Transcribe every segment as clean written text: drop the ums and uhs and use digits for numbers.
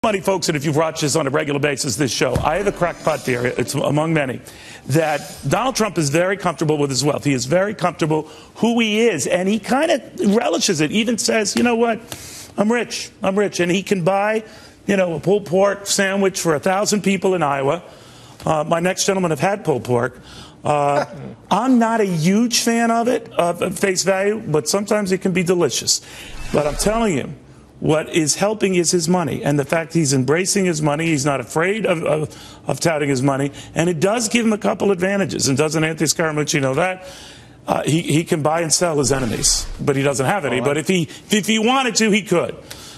money, folks, and if you've watched this on a regular basis, this show, I have a crackpot theory, it's among many, that Donald Trump is very comfortable with his wealth. He is very comfortable who he is, and he kind of relishes it, even says, you know what, I'm rich, and he can buy, you know, a pulled pork sandwich for 1,000 people in Iowa. My next gentleman have had pulled pork. I'm not a huge fan of it, at face value, but sometimes it can be delicious. But I'm telling you, what is helping is his money, and the fact he's embracing his money. He's not afraid of touting his money, and it does give him a couple advantages. And doesn't Anthony Scaramucci know that? He can buy and sell his enemies, but he doesn't have any. But if he wanted to, he could.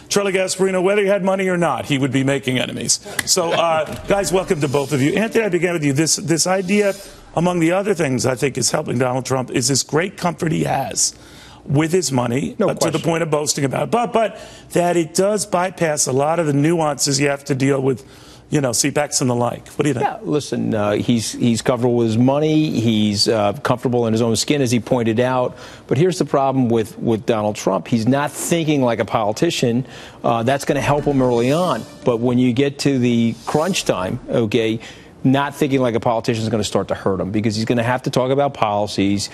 Charlie Gasparino, whether he had money or not, he would be making enemies. So, guys, welcome to both of you. Anthony, I began with you. This idea, among the other things I think is helping Donald Trump, is this great comfort he has with his money, to the point of boasting about it, but that it does bypass a lot of the nuances you have to deal with, you know, CPACs and the like. What do you think? Yeah, listen, he's comfortable with his money. He's comfortable in his own skin, as he pointed out. But here's the problem with Donald Trump. He's not thinking like a politician. That's going to help him early on. But when you get to the crunch time, okay, not thinking like a politician is going to start to hurt him, because he's going to have to talk about policies.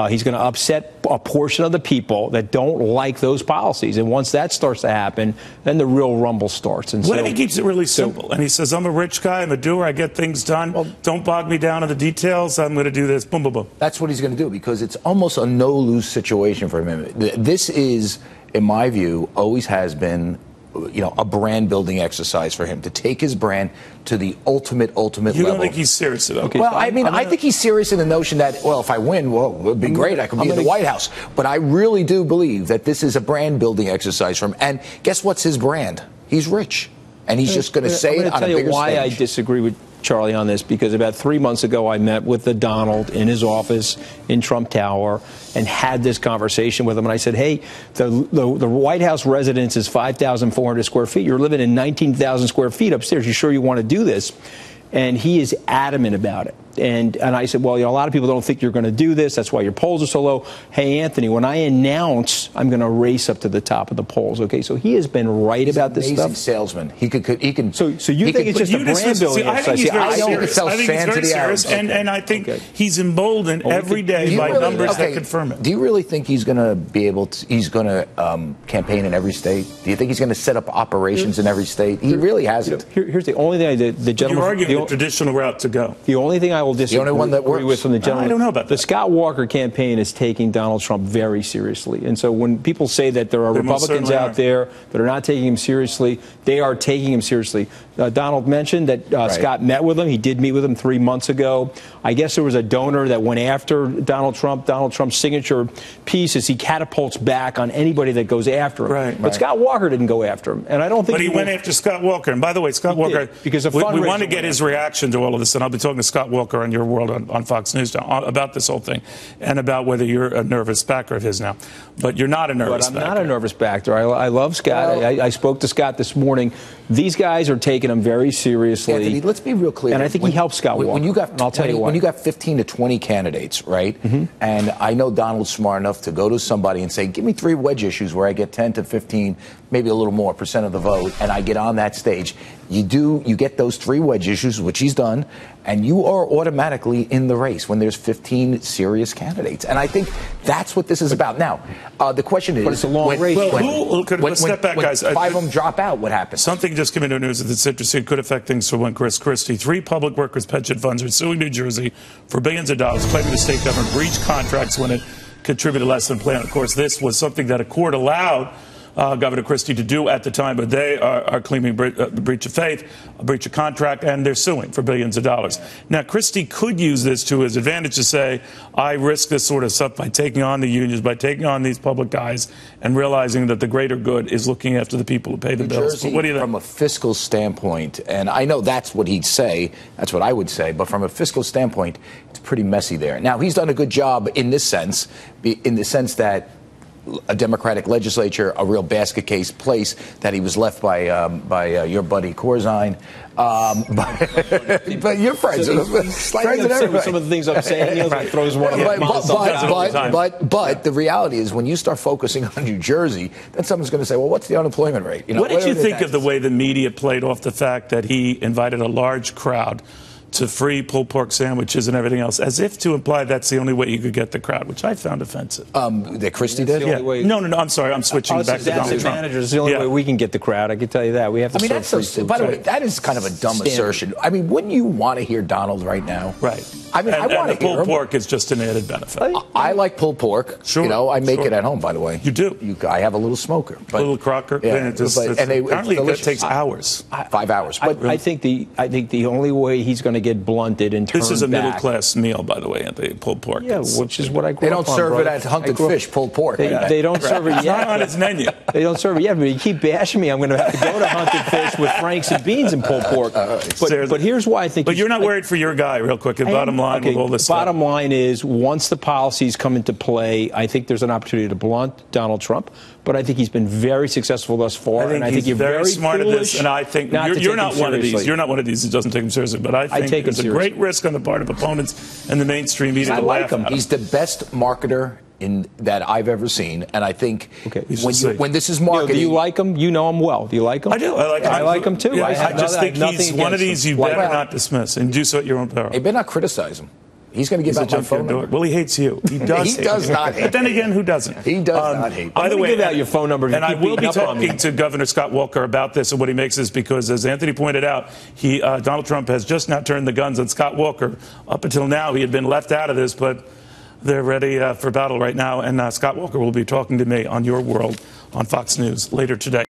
He's going to upset a portion of the people that don't like those policies. And once that starts to happen, then the real rumble starts. And what if he keeps it really simple and he says, I'm a rich guy, I'm a doer, I get things done. Well, don't bog me down in the details. I'm going to do this. Boom, boom, boom. That's what he's going to do, because it's almost a no-lose situation for him. This is, in my view, always has been, you know, a brand building exercise for him to take his brand to the ultimate level. You don't think he's serious at all? Okay, well, I mean, I think he's serious in the notion that, well, if I win, well, it would be great. I could be in the White House. But I really do believe that this is a brand building exercise for him. And guess what's his brand? He's rich. And he's just going to say it on a bigger stage. I'm going to tell you why I disagree with Charlie on this, because about 3 months ago I met with the Donald in his office in Trump Tower and had this conversation with him, and I said, hey, the White House residence is 5,400 square feet. You're living in 19,000 square feet upstairs. You sure you want to do this? And he is adamant about it. And I said, well, you know, a lot of people don't think you're going to do this. That's why your polls are so low. Hey, Anthony, when I announce, I'm going to race up to the top of the polls. Okay, so he has been right about this stuff. He's an amazing salesman. He can. So you think it's just a brand building exercise? I think he's very serious, and I think he's emboldened every day by numbers that confirm it. Do you really think he's going to be able to? He's going to campaign in every state? Do you think he's going to set up operations in every state? He really hasn't. Here's the only thing the gentleman. You're arguing the traditional route to go. The only thing I will disagree with from the gentleman. I don't know about that. The Scott Walker campaign is taking Donald Trump very seriously. And so when people say that there are Republicans out there that are not taking him seriously, they are taking him seriously. Donald mentioned that Scott met with him. He did meet with him 3 months ago. I guess there was a donor that went after Donald Trump. Donald Trump's signature piece is he catapults back on anybody that goes after him. But Scott Walker didn't go after him. And I don't think he went after Scott Walker. And by the way, Scott Walker, because we want to get his reaction to all of this. And I'll be talking to Scott Walker on Your World on Fox News now about this whole thing and about whether you're a nervous backer of his now. But you're not a nervous backer. But I'm not a nervous backer. I love Scott. Well, I spoke to Scott this morning. These guys are taking him very seriously. Anthony, let's be real clear. And I think he helps Scott Walker. I'll tell you what. When you got 15 to 20 candidates, right? And I know Donald's smart enough to go to somebody and say, give me 3 wedge issues where I get 10 to 15, maybe a little more % of the vote, and I get on that stage. You get those 3 wedge issues, which he's done, and you are automatically in the race when there's 15 serious candidates. And I think that's what this is about. Now, the question is, but it's a long race. Let's step back, guys. 5 of them drop out, what happens? Something just came into news that's interesting. It could affect things for one Chris Christie. 3 public workers' pension funds are suing New Jersey for billions of dollars, claiming the state government breached contracts when it contributed less than planned. Of course, this was something that a court allowed Governor Christie to do at the time, but they are claiming breach of faith, a breach of contract, and they're suing for billions of dollars. Now, Christie could use this to his advantage to say, I risk this sort of stuff by taking on the unions, by taking on these public guys, and realizing that the greater good is looking after the people who pay the bills. Jersey, but what do you think? From a fiscal standpoint, and I know that's what he'd say, that's what I would say, but from a fiscal standpoint, it's pretty messy there. Now, he's done a good job in this sense, that a Democratic legislature, a real basket case place that he was left by your buddy Corzine. But you're friends. So friends and everybody. Some of the things I'm saying, he like throws one. But the reality is, when you start focusing on New Jersey, then someone's going to say, "Well, what's the unemployment rate?" What did you think of the way the media played off the fact that he invited a large crowd to free pulled pork sandwiches and everything else, as if to imply that's the only way you could get the crowd, which I found offensive. That Christie did? Yeah. No, I'm sorry. I'm switching back to Donald Trump. Managers, the only way we can get the crowd. I can tell you that. We have to. That's so. By the way, that is kind of a dumb assertion. I mean, wouldn't you want to hear Donald right now? Right. I mean, I want to hear pulled pork is just an added benefit. I like pulled pork. Sure. You know, I make it at home. By the way, you do. I have a little smoker, a little crocker. Yeah, apparently that takes hours. 5 hours. But I think the only way he's going to get blunted and turned this is a back, middle class meal, by the way, the pulled pork. Yeah, which is what I grew They up don't on, serve brother. it at Hunted Fish, pulled pork. They don't serve it yet. It's not on its menu. They don't serve it yet, but you keep bashing me. I'm going to have to go to Hunted Fish with Franks and beans and pulled pork. But here's why I think. But you're not worried for your guy, real quick. The bottom line with all this. Bottom line is, once the policies come into play, I think there's an opportunity to blunt Donald Trump. But I think he's been very successful thus far. I think he's very smart at this, and I think you're not one of these. You're not one of these who doesn't take him seriously. But I think there's a great risk on the part of opponents and the mainstream media to laugh at him. He's the best marketer that I've ever seen, and I think when this is marketing, do you like him? You know him well. Do you like him? I do. I like him too. Yeah, I just think he's one of these you better not dismiss and do so at your own peril. You better not criticize him. He's going to give out my phone number. Well, he hates you. He does. He does not hate. But then again, who doesn't? He does not hate. By the way, give out your phone number. And I will be talking to Governor Scott Walker about this and what he makes is because, as Anthony pointed out, Donald Trump has just now turned the guns on Scott Walker. Up until now, he had been left out of this, but they're ready for battle right now. And Scott Walker will be talking to me on Your World on Fox News later today.